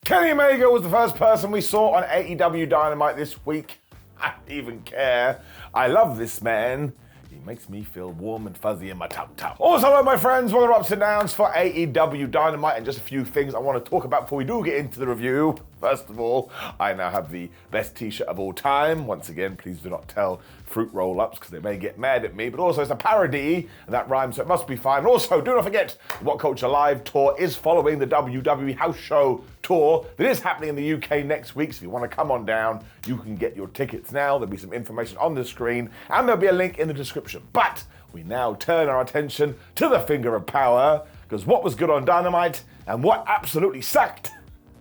Kenny Omega was the first person we saw on AEW Dynamite this week. I don't even care. I love this man. He makes me feel warm and fuzzy in my tum-tum. Also, hello my friends, what are ups and downs for AEW Dynamite, and just a few things I want to talk about before we do get into the review. First of all, I now have the best t-shirt of all time. Once again, please do not tell Fruit Roll-Ups because they may get mad at me, but also it's a parody, and that rhymes, so it must be fine. And also, do not forget, the WhatCulture Live tour is following the WWE House Show tour that is happening in the UK next week, so if you want to come on down, you can get your tickets now. There'll be some information on the screen, and there'll be a link in the description. But we now turn our attention to the Finger of Power, because what was good on Dynamite, and what absolutely sucked,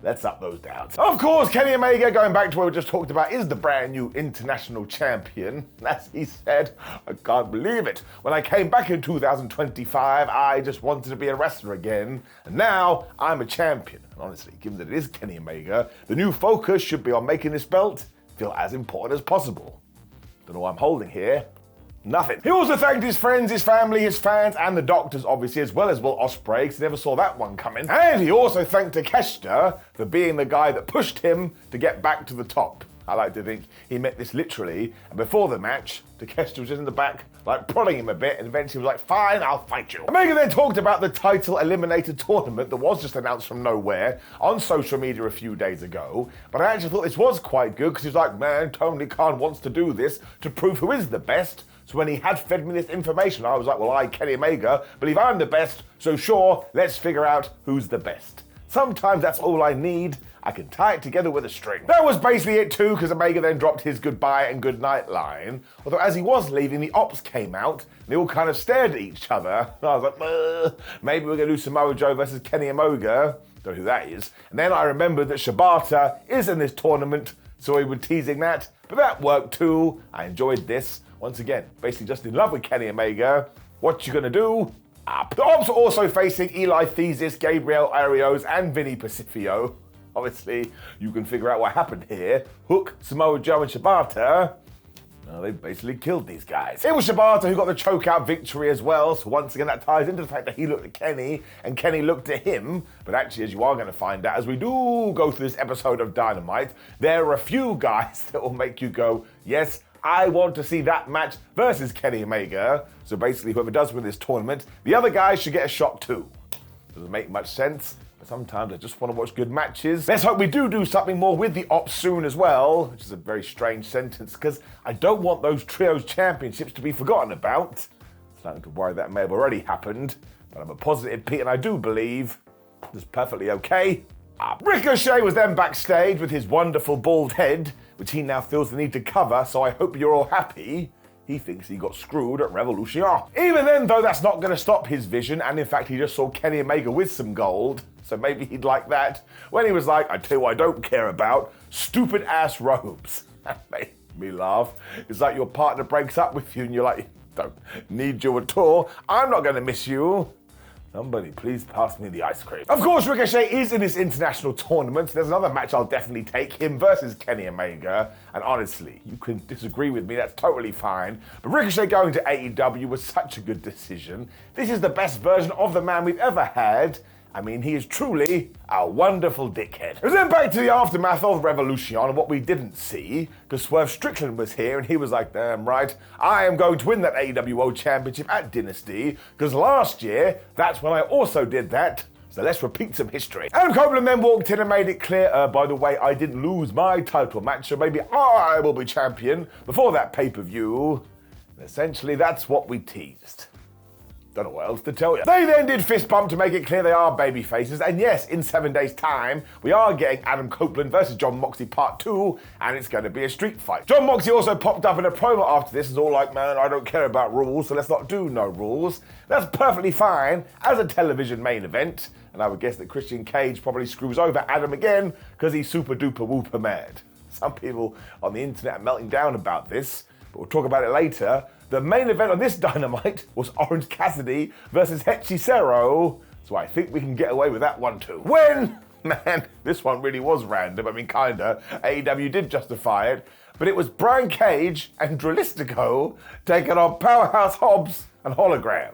let's up those downs. Of course, Kenny Omega, going back to what we just talked about, is the brand new international champion. As he said, I can't believe it. When I came back in 2025, I just wanted to be a wrestler again. And now I'm a champion. And honestly, given that it is Kenny Omega, the new focus should be on making this belt feel as important as possible. Don't know what I'm holding here. Nothing. He also thanked his friends, his family, his fans, and the doctors, obviously, as well as Will Ospreay, because he never saw that one coming. And he also thanked Takeshita for being the guy that pushed him to get back to the top. I like to think he meant this literally, and before the match, Takeshita was just in the back, like prodding him a bit, and eventually was like, fine, I'll fight you. Omega then talked about the title Eliminator tournament that was just announced from nowhere on social media a few days ago, but I actually thought this was quite good, because he was like, man, Tony Khan wants to do this to prove who is the best. So when he had fed me this information, I was like, well, I, Kenny Omega, believe I'm the best, so sure, let's figure out who's the best. Sometimes that's all I need. I can tie it together with a string. That was basically it too, because Omega then dropped his goodbye and goodnight line. Although as he was leaving, the Ops came out, and they all kind of stared at each other. And I was like, maybe we're gonna do Samoa Joe versus Kenny Omega. Don't know who that is. And then I remembered that Shibata is in this tournament, so we were teasing that. But that worked too. I enjoyed this. Once again, basically just in love with Kenny Omega. What you gonna do? Up. The Ops are also facing Eli Thesis, Gabriel Arios, and Vinny Pacifico. Obviously, you can figure out what happened here. Hook, Samoa Joe, and Shibata. They basically killed these guys. It was Shibata who got the chokeout victory as well, so once again that ties into the fact that he looked at Kenny and Kenny looked at him. But actually, as you are going to find out, as we do go through this episode of Dynamite, there are a few guys that will make you go, yes, I want to see that match versus Kenny Omega. So basically, whoever does win this tournament, the other guys should get a shot too. Doesn't make much sense. But sometimes I just want to watch good matches. Let's hope we do something more with the Ops soon as well, which is a very strange sentence, because I don't want those Trios Championships to be forgotten about. Starting to worry that may have already happened, but I'm a positive Pete, and I do believe it's perfectly okay. Ricochet was then backstage with his wonderful bald head, which he now feels the need to cover, so I hope you're all happy. He thinks he got screwed at Revolution. Even then, though, that's not going to stop his vision, and in fact, he just saw Kenny Omega with some gold, so maybe he'd like that, when he was like, I tell you what I don't care about, stupid ass robes. That made me laugh. It's like your partner breaks up with you and you're like, don't need you at all, I'm not going to miss you. Somebody please pass me the ice cream. Of course, Ricochet is in this international tournament. There's another match I'll definitely take, him versus Kenny Omega. And honestly, you can disagree with me, that's totally fine. But Ricochet going to AEW was such a good decision. This is the best version of the man we've ever had. I mean, he is truly a wonderful dickhead. It was then back to the aftermath of Revolution and what we didn't see, because Swerve Strickland was here and he was like, damn right, I am going to win that AEW World Championship at Dynasty, because last year, that's when I also did that. So let's repeat some history. Adam Copeland then walked in and made it clear, by the way, I didn't lose my title match, so maybe I will be champion before that pay-per-view. And essentially, that's what we teased. Don't know what else to tell you. They then did fist bump to make it clear they are baby faces, and yes, in 7 days' time, we are getting Adam Copeland versus Jon Moxley Part 2, and it's going to be a street fight. Jon Moxley also popped up in a promo after this, and all like, man, I don't care about rules, so let's not do no rules. That's perfectly fine as a television main event, and I would guess that Christian Cage probably screws over Adam again, because he's super duper whooper mad. Some people on the internet are melting down about this, but we'll talk about it later. The main event on this Dynamite was Orange Cassidy versus Hechicero, so I think we can get away with that one too. Man, this one really was random. I mean, kinda. AEW did justify it, but it was Brian Cage and Dralistico taking on Powerhouse, Hobbs, and Hologram.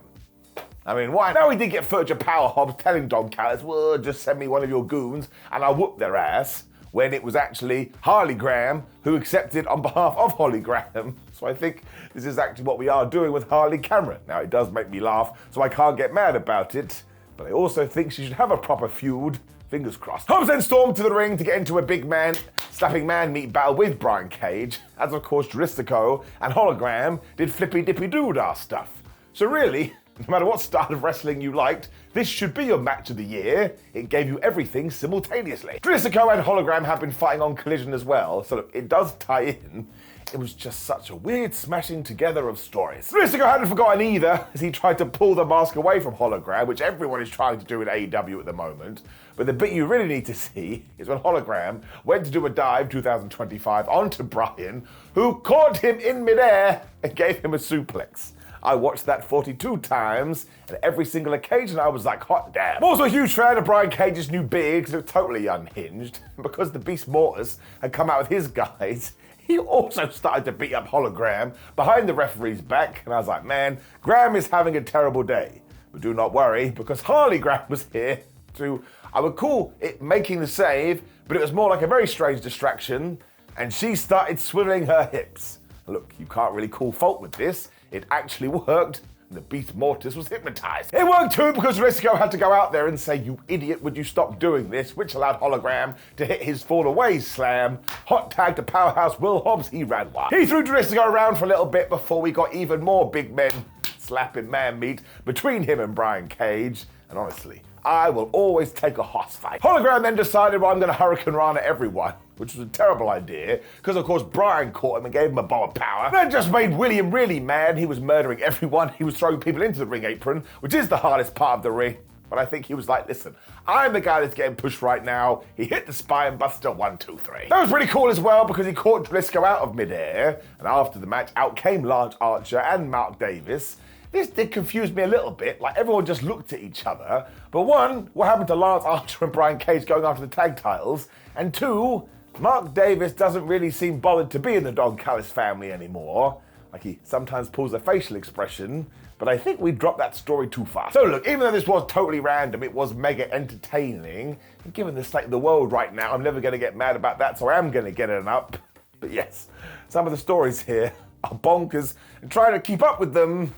I mean, why? Now we did get footage of Powerhouse telling Don Callis, well, just send me one of your goons and I'll whoop their ass, when it was actually Hologram who accepted on behalf of Hologram. So I think this is actually what we are doing with Harley Cameron. Now, it does make me laugh, so I can't get mad about it, but I also think she should have a proper feud. Fingers crossed. Hobbs then stormed to the ring to get into a big man slapping man meat battle with Brian Cage, as of course Dralistico and Hologram did flippy dippy doo-dah stuff. So really, no matter what style of wrestling you liked, this should be your match of the year. It gave you everything simultaneously. Dralistico and Hologram have been fighting on Collision as well, so look, it does tie in. It was just such a weird smashing together of stories. Dralistico hadn't forgotten either, as he tried to pull the mask away from Hologram, which everyone is trying to do in AEW at the moment. But the bit you really need to see is when Hologram went to do a dive 2025 onto Brian, who caught him in midair and gave him a suplex. I watched that 42 times, and every single occasion I was like, hot damn. I'm also a huge fan of Brian Cage's new beard, because it was totally unhinged. Because the Beast Mortis had come out with his guys, he also started to beat up Hologram behind the referee's back, and I was like, man, Graham is having a terrible day. But do not worry, because Harley Graham was here to, I would call it making the save, but it was more like a very strange distraction, and she started swiveling her hips. Look, you can't really call fault with this. It actually worked, and the Beast Mortis was hypnotized. It worked too because Dralistico had to go out there and say, you idiot, would you stop doing this, which allowed Hologram to hit his fall away slam. Hot tag to Powerhouse Will Hobbs, he ran wild. He threw Dralistico around for a little bit before we got even more big men slapping man meat between him and Brian Cage, and honestly, I will always take a hoss fight. Hologram then decided, well, I'm going to Hurricane Rana everyone, which was a terrible idea, because of course Brian caught him and gave him a bomb of power. That just made William really mad. He was murdering everyone. He was throwing people into the ring apron, which is the hardest part of the ring. But I think he was like, listen, I'm the guy that's getting pushed right now. He hit the spine buster, 1, 2, 3. That was pretty cool as well, because he caught Dralistico out of midair, and after the match, out came Lance Archer and Mark Davis. This did confuse me a little bit, like everyone just looked at each other. But one, what happened to Lance Archer and Brian Cage going after the tag titles? And two, Mark Davis doesn't really seem bothered to be in the Don Callis family anymore. Like he sometimes pulls a facial expression, but I think we dropped that story too fast. So look, even though this was totally random, it was mega entertaining. And given the state of the world right now, I'm never gonna get mad about that, so I am gonna get it up. But yes, some of the stories here are bonkers, and trying to keep up with them,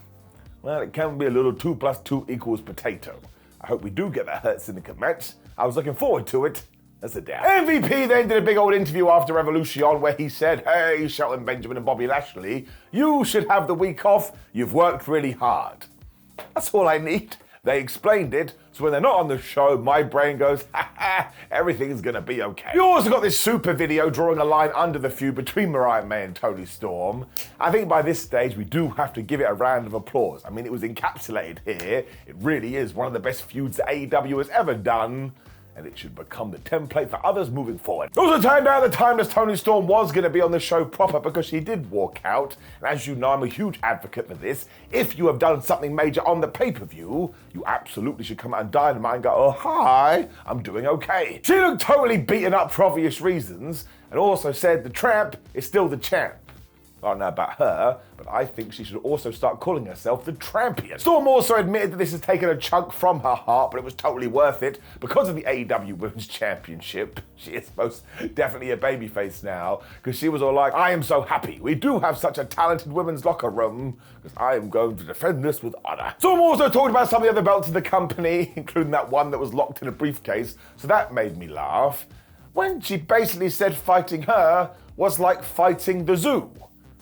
well, it can be a little 2 + 2 = potato. I hope we do get that Hurt Syndicate match. I was looking forward to it. That's a doubt. MVP then did a big old interview after Revolution where he said, hey, Shelton Benjamin and Bobby Lashley, you should have the week off. You've worked really hard. That's all I need. They explained it, so when they're not on the show, my brain goes, ha ha, everything's gonna be okay. You also got this super video drawing a line under the feud between Mariah May and Toni Storm. I think by this stage, we do have to give it a round of applause. I mean, it was encapsulated here. It really is one of the best feuds that AEW has ever done, and it should become the template for others moving forward. It also turned out the timeless Toni Storm was going to be on the show proper because she did walk out. And as you know, I'm a huge advocate for this. If you have done something major on the pay-per-view, you absolutely should come out on Dynamite and go, oh, hi, I'm doing okay. She looked totally beaten up for obvious reasons, and also said the tramp is still the champ. I don't know about her, but I think she should also start calling herself the Trampion. Storm also admitted that this has taken a chunk from her heart, but it was totally worth it because of the AEW Women's Championship. She is most definitely a babyface now, because she was all like, I am so happy. We do have such a talented women's locker room, because I am going to defend this with honor. Storm also talked about some of the other belts in the company, including that one that was locked in a briefcase, so that made me laugh. When she basically said fighting her was like fighting the zoo.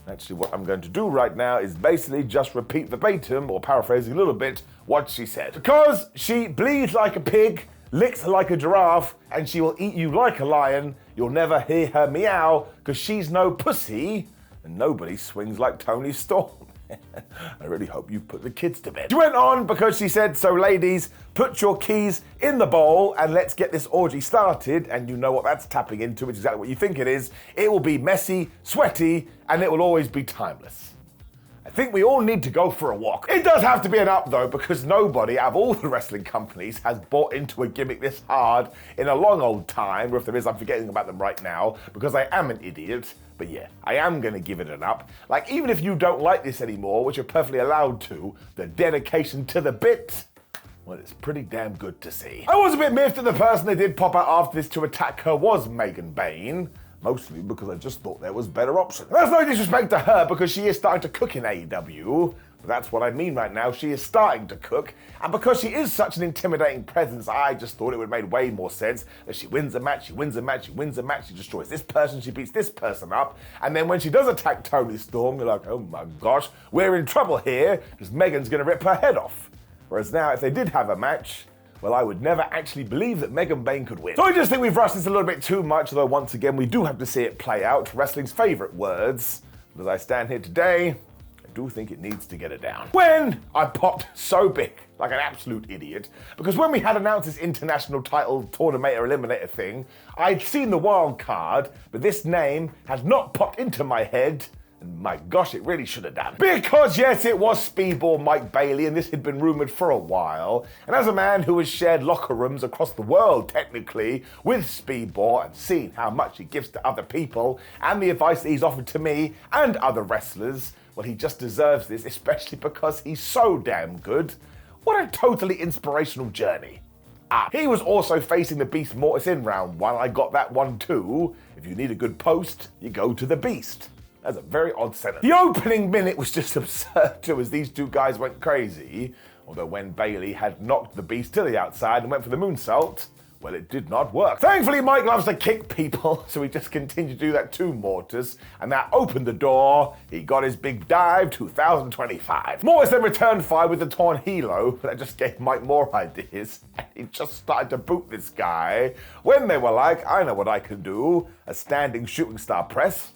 Actually, what I'm going to do right now is basically just repeat verbatim, or paraphrasing a little bit, what she said. Because she bleeds like a pig, licks like a giraffe, and she will eat you like a lion, you'll never hear her meow, because she's no pussy, and nobody swings like Toni Storm. I really hope you put the kids to bed. She went on because she said, so ladies, put your keys in the bowl and let's get this orgy started. And you know what that's tapping into, which is exactly what you think it is. It will be messy, sweaty, and it will always be timeless. I think we all need to go for a walk. It does have to be an up though, because nobody out of all the wrestling companies has bought into a gimmick this hard in a long old time, or if there is, I'm forgetting about them right now, because I am an idiot. But yeah, I am gonna give it an up. Like, even if you don't like this anymore, which you're perfectly allowed to, the dedication to the bit, well, it's pretty damn good to see. I was a bit miffed that the person that did pop out after this to attack her was Megan Bayne. Mostly because I just thought there was better options. That's no disrespect to her, because she is starting to cook in AEW. But that's what I mean right now, she is starting to cook. And because she is such an intimidating presence, I just thought it would have made way more sense that she wins a match, she wins a match, she wins a match, she destroys this person, she beats this person up. And then when she does attack Toni Storm, you're like, oh my gosh, we're in trouble here, because Megan's gonna rip her head off. Whereas now, if they did have a match, well, I would never actually believe that Megan Bayne could win. So I just think we've rushed this a little bit too much, though once again, we do have to see it play out. Wrestling's favorite words. But as I stand here today, I do think it needs to get it down. When I popped so big, like an absolute idiot, because when we had announced this international title tournament or eliminator thing, I'd seen the wild card, but this name has not popped into my head. And my gosh, it really should have done. Because yes, it was Speedball Mike Bailey, and this had been rumored for a while. And as a man who has shared locker rooms across the world, technically, with Speedball and seen how much he gives to other people and the advice that he's offered to me and other wrestlers, well, he just deserves this, especially because he's so damn good. What a totally inspirational journey. He was also facing the Beast Mortis in round one. I got that one too. If you need a good post, you go to the Beast. That's a very odd sentence. The opening minute was just absurd too, as these two guys went crazy. Although when Bailey had knocked the Beast to the outside and went for the moonsault, well, it did not work. Thankfully, Mike loves to kick people, so he just continued to do that to Mortis, and that opened the door. He got his big dive, 2025. Mortis then returned fire with the torn helo, but that just gave Mike more ideas, and he just started to boot this guy when they were like, I know what I can do, a standing shooting star press.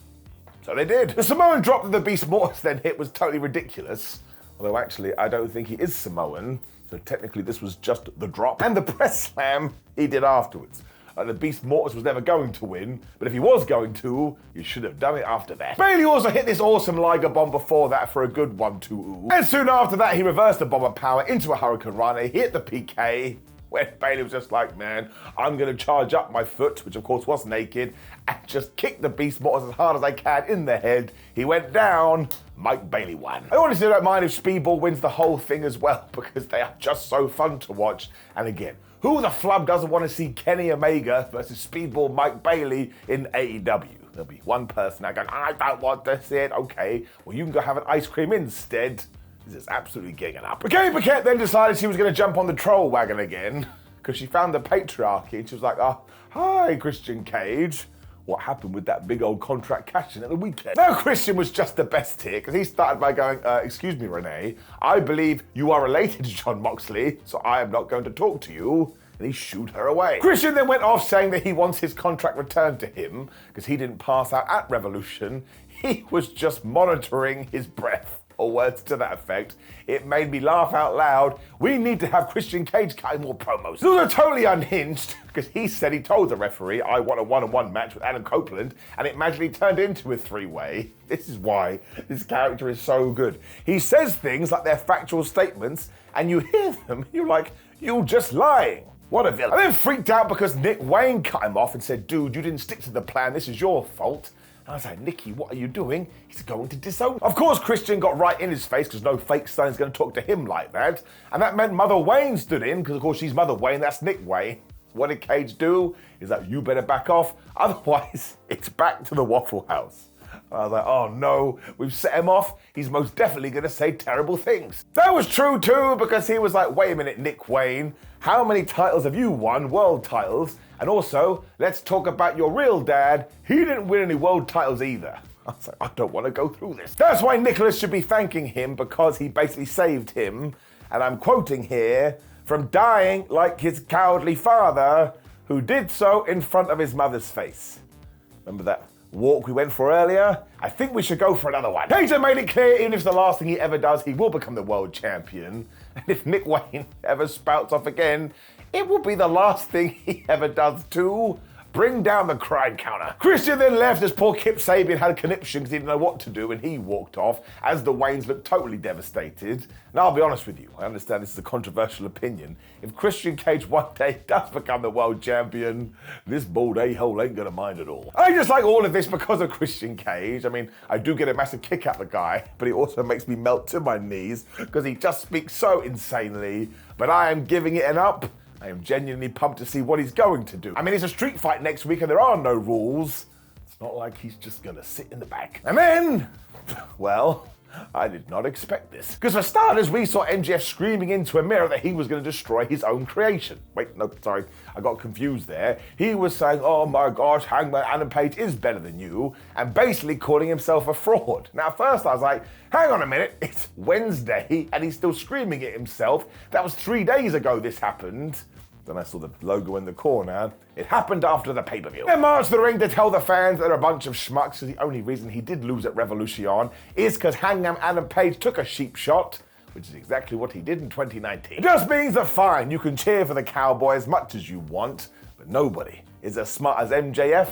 So they did. The Samoan drop that the Beast Mortis then hit was totally ridiculous. Although actually, I don't think he is Samoan. So technically this was just the drop. And the press slam he did afterwards. The Beast Mortis was never going to win, but if he was going to, you should have done it after that. Bailey also hit this awesome Liger bomb before that for a good 1-2. And soon after that, he reversed the bomb of power into a Hurricane Rana, hit the PK, when Bailey was just like, man, I'm gonna charge up my foot, which of course was naked, and just kick the Beast Mortis as hard as I can in the head. He went down, Mike Bailey won. I honestly don't mind if Speedball wins the whole thing as well, because they are just so fun to watch. And again, who the flub doesn't want to see Kenny Omega versus Speedball Mike Bailey in AEW? There'll be one person out going, I don't want to see it. Okay, well you can go have an ice cream instead. This is absolutely gigging up. But Kenny Paquette then decided she was going to jump on the troll wagon again, because she found the patriarchy, and she was like, oh, hi, Christian Cage. What happened with that big old contract cash-in at the weekend? Now, Christian was just the best here, because he started by going, excuse me, Renee, I believe you are related to Jon Moxley, so I am not going to talk to you. And he shooed her away. Christian then went off saying that he wants his contract returned to him, because he didn't pass out at Revolution. He was just monitoring his breath. Or words to that effect. It made me laugh out loud. We need to have Christian Cage cutting more promos. This was totally unhinged, because he said he told the referee, I want a one-on-one match with Adam Copeland, and it magically turned into a three-way. This is why this character is so good. He says things like they're factual statements, and you hear them, you're like, you're just lying. What a villain. I then freaked out because Nick Wayne cut him off and said, dude, you didn't stick to the plan, this is your fault. I was like, Nikki, what are you doing? He's going to disown. Of course, Christian got right in his face, because no fake son's going to talk to him like that. And that meant Mother Wayne stood in, because of course she's Mother Wayne, that's Nick Wayne. What did Cage do? He's like, you better back off, otherwise it's back to the Waffle House. I was like, oh no, we've set him off. He's most definitely going to say terrible things. That was true too, because he was like, wait a minute, Nick Wayne, how many titles have you won, world titles? And also, let's talk about your real dad. He didn't win any world titles either. I was like, I don't want to go through this. That's why Nicholas should be thanking him, because he basically saved him. And I'm quoting here, from dying like his cowardly father, who did so in front of his mother's face. Remember that walk we went for earlier? I think we should go for another one. Cage made it clear, even if it's the last thing he ever does, he will become the world champion. And if Nick Wayne ever spouts off again, it will be the last thing he ever does too. Bring down the crime counter. Christian then left as poor Kip Sabian had a conniption because he didn't know what to do and he walked off as the Waynes looked totally devastated. And I'll be honest with you, I understand this is a controversial opinion. If Christian Cage one day does become the world champion, this bald a-hole ain't gonna mind at all. I just like all of this because of Christian Cage. I mean, I do get a massive kick out of the guy, but he also makes me melt to my knees because he just speaks so insanely. But I am giving it an up. I am genuinely pumped to see what he's going to do. I mean, it's a street fight next week and there are no rules. It's not like he's just gonna sit in the back. And then, well, I did not expect this. Because for starters, we saw MJF screaming into a mirror that he was going to destroy his own creation. Wait, no, sorry, I got confused there. He was saying, oh my gosh, Hangman Adam Page is better than you, and basically calling himself a fraud. Now, at first I was like, hang on a minute, it's Wednesday, and he's still screaming at himself. That was 3 days ago this happened. Then I saw the logo in the corner. It happened after the pay-per-view. Then marched to the ring to tell the fans they're a bunch of schmucks, because the only reason he did lose at Revolution is because Hangman Adam Page took a sheep shot, which is exactly what he did in 2019. It just means that fine, you can cheer for the Cowboy as much as you want, but nobody is as smart as MJF,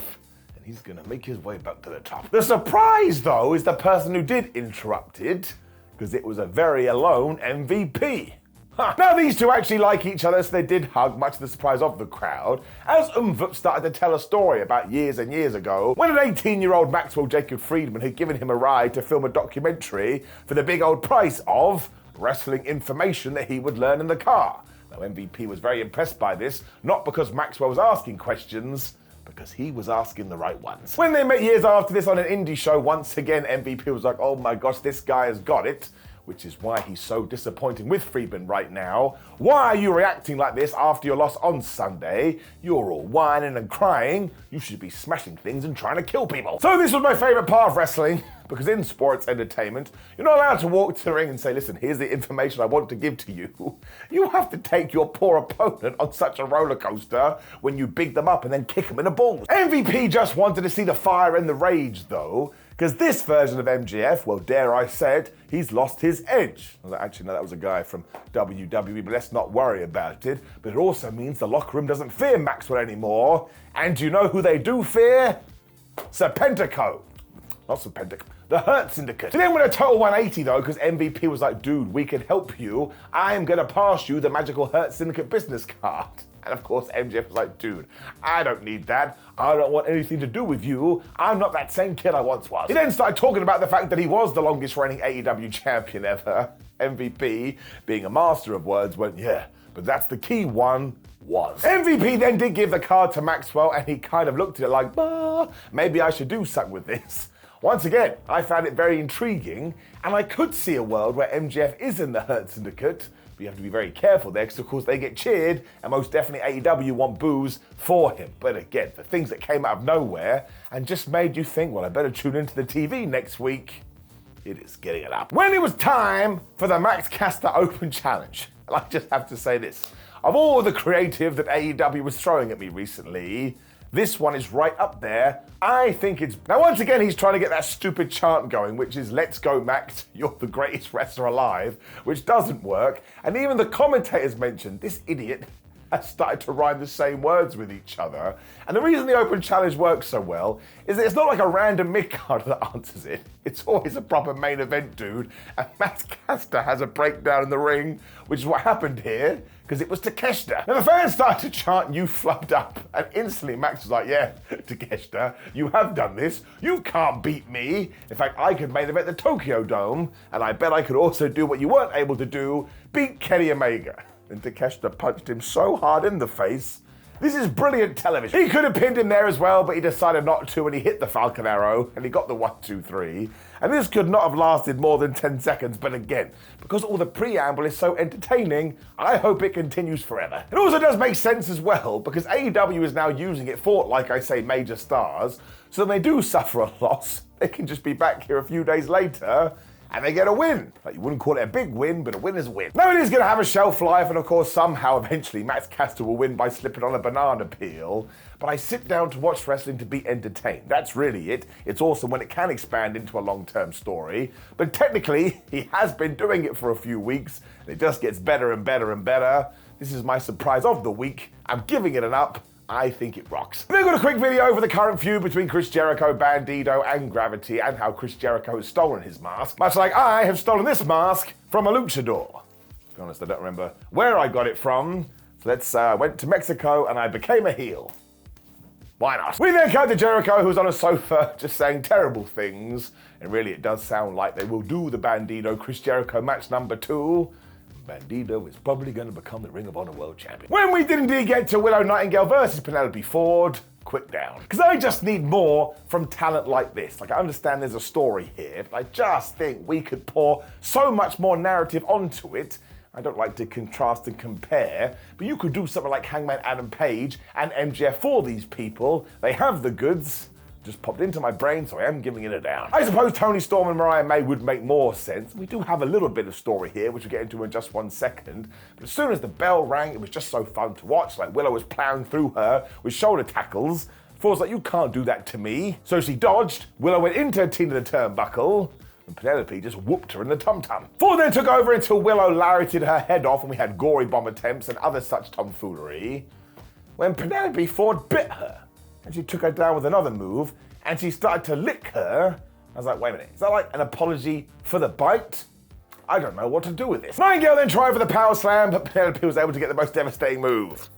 and he's gonna make his way back to the top. The surprise, though, is the person who did interrupt it, because it was a very alone MVP. Now these two actually like each other, so they did hug, much to the surprise of the crowd, as Umvup started to tell a story about years and years ago, when an 18-year-old Maxwell Jacob Friedman had given him a ride to film a documentary for the big old price of wrestling information that he would learn in the car. Now MVP was very impressed by this, not because Maxwell was asking questions, because he was asking the right ones. When they met years after this on an indie show, once again MVP was like, oh my gosh, this guy has got it. Which is why he's so disappointing with Friedman right now. Why are you reacting like this after your loss on Sunday? You're all whining and crying. You should be smashing things and trying to kill people. So this was my favorite part of wrestling, because in sports entertainment, you're not allowed to walk to the ring and say, listen, here's the information I want to give to you. You have to take your poor opponent on such a roller coaster when you big them up and then kick them in the balls. MVP just wanted to see the fire and the rage though, because this version of MJF, well, dare I say it, he's lost his edge. Well, actually, no, that was a guy from WWE, but let's not worry about it. But it also means the locker room doesn't fear Maxwell anymore. And do you know who they do fear? Serpentico. Not Serpentico. The Hurt Syndicate. He then went a total 180 though, because MVP was like, dude, we can help you. I'm gonna pass you the magical Hurt Syndicate business card. And of course, MJF was like, dude, I don't need that. I don't want anything to do with you. I'm not that same kid I once was. He then started talking about the fact that he was the longest reigning AEW champion ever. MVP, being a master of words, went, yeah, but that's the key one, was. MVP then did give the card to Maxwell, and he kind of looked at it like, maybe I should do something with this. Once again, I found it very intriguing, and I could see a world where MJF is in the Hurt Syndicate, but you have to be very careful there, because of course they get cheered, and most definitely AEW want boos for him. But again, the things that came out of nowhere, and just made you think, well, I better tune into the TV next week, it is getting it up. When it was time for the Max Caster Open Challenge, and I just have to say this, of all the creative that AEW was throwing at me recently, this one is right up there. I think it's... Now, once again, he's trying to get that stupid chant going, which is, let's go, Max, you're the greatest wrestler alive, which doesn't work. And even the commentators mentioned this idiot has started to rhyme the same words with each other. And the reason the Open Challenge works so well is that it's not like a random mid-card that answers it. It's always a proper main event dude. And Max Caster has a breakdown in the ring, which is what happened here, because it was Takeshita. Now the fans started to chant, you flubbed up. And instantly Max was like, yeah, Takeshita, you have done this. You can't beat me. In fact, I could main event the Tokyo Dome, and I bet I could also do what you weren't able to do, beat Kenny Omega. And Takeshita punched him so hard in the face. This is brilliant television. He could have pinned him there as well, but he decided not to, and he hit the Falcon Arrow, and he got the 1, 2, 3. And this could not have lasted more than 10 seconds, but again, because all the preamble is so entertaining, I hope it continues forever. It also does make sense as well, because AEW is now using it for, like I say, major stars, so when they do suffer a loss, they can just be back here a few days later, and they get a win. Like, you wouldn't call it a big win, but a win is a win. Now it is going to have a shelf life, and of course somehow eventually Max Caster will win by slipping on a banana peel, but I sit down to watch wrestling to be entertained. That's really it. It's awesome when it can expand into a long-term story, but technically he has been doing it for a few weeks, and it just gets better and better and better. This is my surprise of the week. I'm giving it an up. I think it rocks. Then got a quick video for the current feud between Chris Jericho, Bandido, and Gravity, and how Chris Jericho has stolen his mask, much like I have stolen this mask from a luchador. To be honest, I don't remember where I got it from. So let's went to Mexico and I became a heel. Why not? We then cut to Jericho, who's on a sofa just saying terrible things, and really it does sound like they will do the Bandido Chris Jericho match number 2. Bandido is probably going to become the Ring of Honor World Champion. When we did indeed get to Willow Nightingale versus Penelope Ford, quick down. Because I just need more from talent like this. Like, I understand there's a story here, but I just think we could pour so much more narrative onto it. I don't like to contrast and compare, but you could do something like Hangman Adam Page and MJF for these people. They have the goods. Just popped into my brain, so I am giving it a down. I suppose Toni Storm and Mariah May would make more sense. We do have a little bit of story here, which we'll get into in just 1 second. But as soon as the bell rang, it was just so fun to watch. Like Willow was plowing through her with shoulder tackles. Ford's like, you can't do that to me. So she dodged. Willow went into Tina the turnbuckle, and Penelope just whooped her in the tum-tum. Ford then took over until Willow lariated her head off, and we had gory bomb attempts and other such tomfoolery. When Penelope Ford bit her, and she took her down with another move, and she started to lick her. I was like, wait a minute, is that like an apology for the bite? I don't know what to do with this. Nightingale then tried for the power slam, but Penelope was able to get the most devastating move.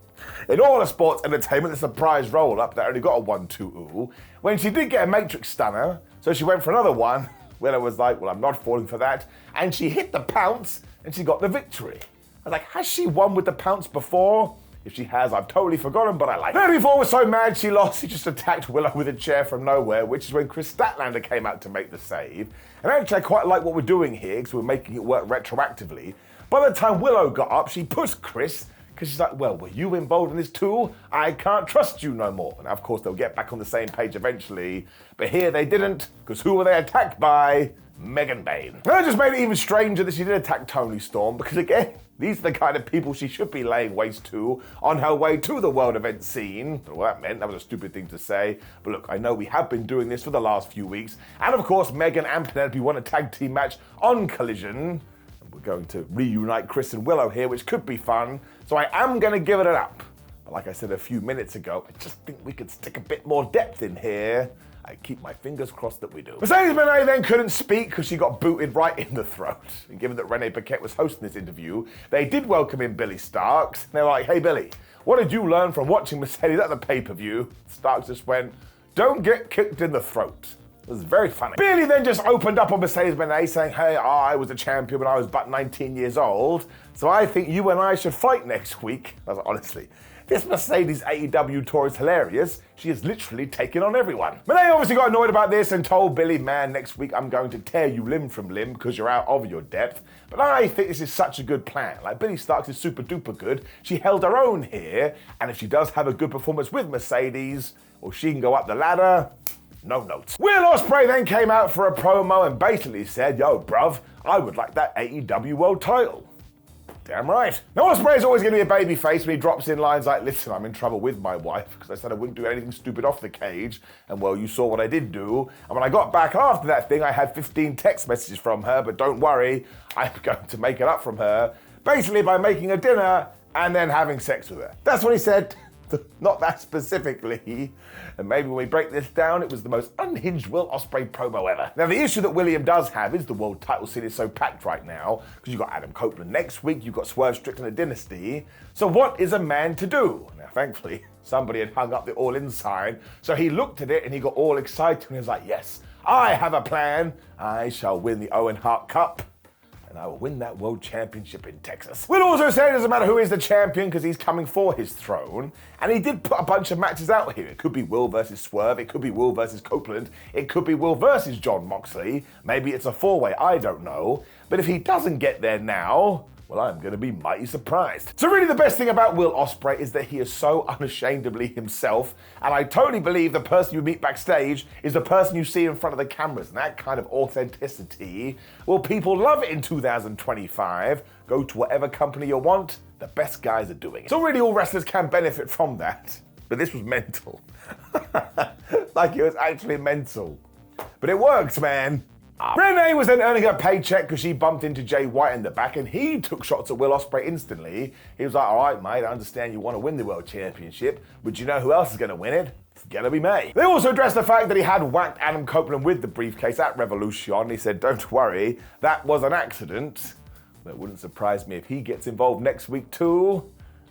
In all of sports entertainment, the surprise roll-up that only got a 1-2-ooh. When she did get a matrix stunner, so she went for another one, Willow was like, well, I'm not falling for that. And she hit the pounce, and she got the victory. I was like, has she won with the pounce before? If she has, I've totally forgotten, but I like it. Penelope Ford was so mad she lost, she just attacked Willow with a chair from nowhere, which is when Chris Statlander came out to make the save. And actually, I quite like what we're doing here, because we're making it work retroactively. By the time Willow got up, she pushed Chris, because she's like, well, were you involved in this too? I can't trust you no more. And of course, they'll get back on the same page eventually. But here they didn't, because who were they attacked by? Megan Bayne. And that just made it even stranger that she did attack Toni Storm, because again, these are the kind of people she should be laying waste to on her way to the world event scene. Don't know what that meant, that was a stupid thing to say. But look, I know we have been doing this for the last few weeks. And of course, Megan and Penelope won a tag team match on Collision. And we're going to reunite Chris and Willow here, which could be fun. So I am going to give it an up. But like I said a few minutes ago, I just think we could stick a bit more depth in here. I keep my fingers crossed that we do. Mercedes Moné then couldn't speak because she got booted right in the throat. And given that Renee Paquette was hosting this interview, they did welcome in Billy Starks. And they were like, hey Billy, what did you learn from watching Mercedes at the pay-per-view? Starks just went, don't get kicked in the throat. It was very funny. Billy then just opened up on Mercedes Moné saying, hey, I was a champion when I was but 19 years old, so I think you and I should fight next week. I was like, honestly, this Mercedes AEW tour is hilarious. She is literally taking on everyone. Moné obviously got annoyed about this and told Billy, man, next week I'm going to tear you limb from limb because you're out of your depth. But I think this is such a good plan. Like, Billy Starks is super duper good. She held her own here, and if she does have a good performance with Mercedes, or she can go up the ladder, no notes. Will Ospreay then came out for a promo and basically said, yo, bruv, I would like that AEW World title. Damn right. Now, Ospreay's always going to be a babyface when he drops in lines like, listen, I'm in trouble with my wife because I said I wouldn't do anything stupid off the cage. And well, you saw what I did do. And when I got back after that thing, I had 15 text messages from her, but don't worry, I'm going to make it up from her. Basically by making her dinner and then having sex with her. That's what he said. Not that specifically. And maybe when we break this down, it was the most unhinged Will Ospreay promo ever. Now, the issue that William does have is the world title scene is so packed right now, because you've got Adam Copeland next week, you've got Swerve Strickland at Dynasty. So what is a man to do? Now, thankfully, somebody had hung up the all-in sign, so he looked at it and he got all excited and he was like, yes, I have a plan. I shall win the Owen Hart Cup, and I will win that world championship in Texas. Will also say it doesn't matter who is the champion because he's coming for his throne. And he did put a bunch of matches out here. It could be Will versus Swerve. It could be Will versus Copeland. It could be Will versus John Moxley. Maybe it's a four-way, I don't know. But if he doesn't get there now, well, I'm going to be mighty surprised. So really the best thing about Will Ospreay is that he is so unashamedly himself, and I totally believe the person you meet backstage is the person you see in front of the cameras, and that kind of authenticity, well, people love it in 2025. Go to whatever company you want, the best guys are doing it. So really all wrestlers can benefit from that, but this was mental. Like, it was actually mental. But it works, man. up. Renee was then earning her paycheck because she bumped into Jay White in the back and he took shots at Will Ospreay instantly. He was like, all right, mate, I understand you want to win the World Championship, but you know who else is going to win it? It's gonna be me. They also addressed the fact that he had whacked Adam Copeland with the briefcase at Revolution. He said, don't worry, that was an accident. But it wouldn't surprise me if he gets involved next week too.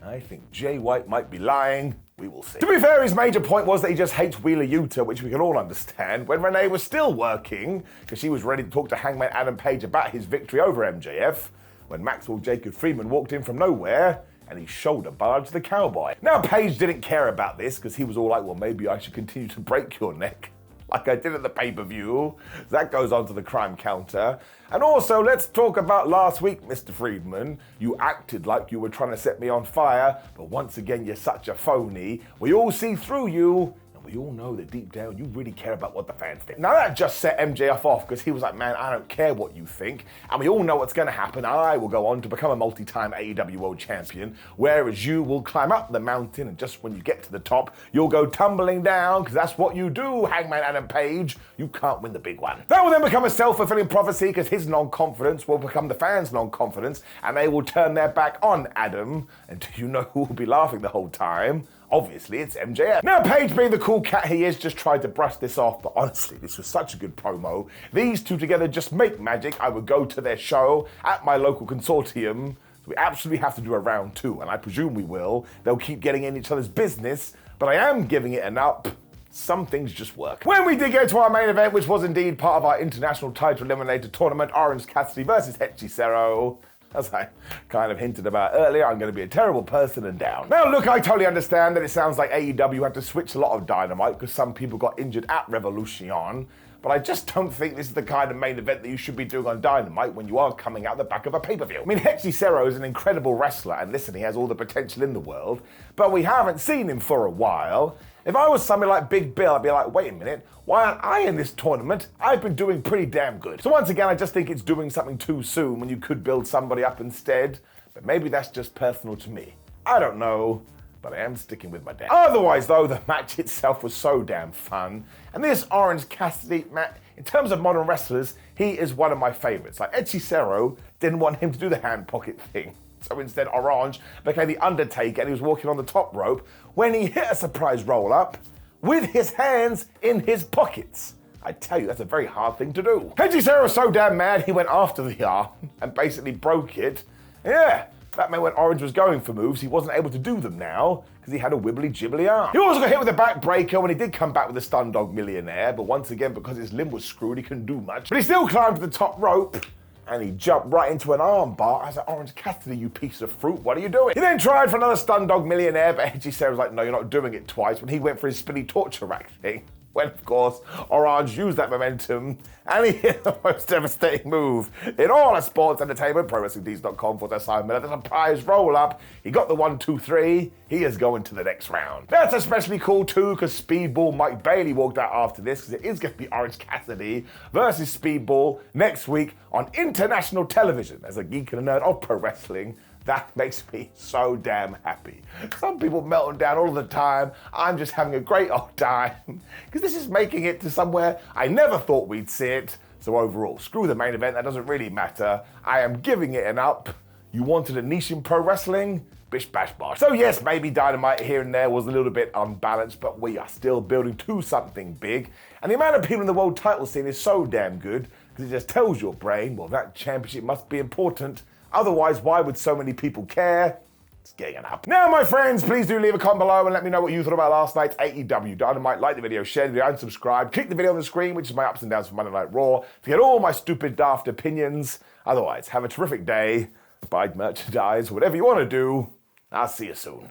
I think Jay White might be lying. We will see. To be fair, his major point was that he just hates Wheeler Yuta, which we can all understand, when Renee was still working, because she was ready to talk to Hangman Adam Page about his victory over MJF, when Maxwell Jacob Friedman walked in from nowhere and he shoulder barged the cowboy. Now, Page didn't care about this because he was all like, well, maybe I should continue to break your neck like I did at the pay-per-view. That goes on to the crime counter. And also, let's talk about last week, Mr. Friedman. You acted like you were trying to set me on fire, but once again, you're such a phony. We all see through you. We all know that deep down you really care about what the fans think. Now that just set MJF off because he was like, man, I don't care what you think. And we all know what's going to happen. I will go on to become a multi-time AEW World Champion, whereas you will climb up the mountain and just when you get to the top, you'll go tumbling down because that's what you do, Hangman Adam Page. You can't win the big one. That will then become a self-fulfilling prophecy because his non-confidence will become the fans' non-confidence and they will turn their back on Adam. And do you know who will be laughing the whole time? Obviously, it's MJF. Now, Page, being the cool cat he is, just tried to brush this off, but honestly, this was such a good promo. These two together just make magic. I would go to their show at my local consortium. So we absolutely have to do a round two, and I presume we will. They'll keep getting in each other's business, but I am giving it an up. Some things just work. When we did get to our main event, which was indeed part of our international title eliminator tournament, Orange Cassidy versus Hechicero. As I kind of hinted about earlier, I'm going to be a terrible person and down. Now, look, I totally understand that it sounds like AEW had to switch a lot of Dynamite because some people got injured at Revolution, but I just don't think this is the kind of main event that you should be doing on Dynamite when you are coming out the back of a pay-per-view. I mean, Hechicero is an incredible wrestler, and listen, he has all the potential in the world, but we haven't seen him for a while. If I was somebody like Big Bill, I'd be like, wait a minute, why aren't I in this tournament? I've been doing pretty damn good. So once again, I just think it's doing something too soon when you could build somebody up instead, but maybe that's just personal to me. I don't know, but I am sticking with my dad. Otherwise though, the match itself was so damn fun, and this Orange Cassidy, man, in terms of modern wrestlers, he is one of my favorites. Like Hechicero didn't want him to do the hand pocket thing. So instead, Orange became the Undertaker and he was walking on the top rope when he hit a surprise roll-up with his hands in his pockets. I tell you, that's a very hard thing to do. Hechicero was so damn mad, he went after the arm and basically broke it. Yeah, that meant when Orange was going for moves, he wasn't able to do them now because he had a wibbly-jibbly arm. He also got hit with a backbreaker when he did come back with a Stun Dog Millionaire, but once again, because his limb was screwed, he couldn't do much. But he still climbed to the top rope and he jumped right into an arm bar. I was like, Orange Cassidy, you piece of fruit, what are you doing? He then tried for another Stun Dog Millionaire, but Hechicero was like, no, you're not doing it twice, when he went for his spinny torture rack thing. When, of course, Orange used that momentum and he hit the most devastating move in all of sports entertainment, ProWrestlingTees.com/Simon, the surprise roll-up. He got the 1, 2, 3. He is going to the next round. That's especially cool, too, because Speedball Mike Bailey walked out after this, because it is going to be Orange Cassidy versus Speedball next week on international television. As a geek and a nerd of pro wrestling, that makes me so damn happy. Some people melting down all the time. I'm just having a great old time because this is making it to somewhere I never thought we'd see it. So overall, screw the main event. That doesn't really matter. I am giving it an up. You wanted a niche in pro wrestling? Bish bash bosh. So yes, maybe Dynamite here and there was a little bit unbalanced, but we are still building to something big. And the amount of people in the world title scene is so damn good because it just tells your brain, well, that championship must be important. Otherwise, why would so many people care? It's getting an up. Now, my friends, please do leave a comment below and let me know what you thought about last night's AEW Dynamite. Like the video, share the video, and subscribe. Click the video on the screen, which is my ups and downs for Monday Night Raw, to get all my stupid, daft opinions. Otherwise, have a terrific day. Buy merchandise, whatever you want to do. I'll see you soon.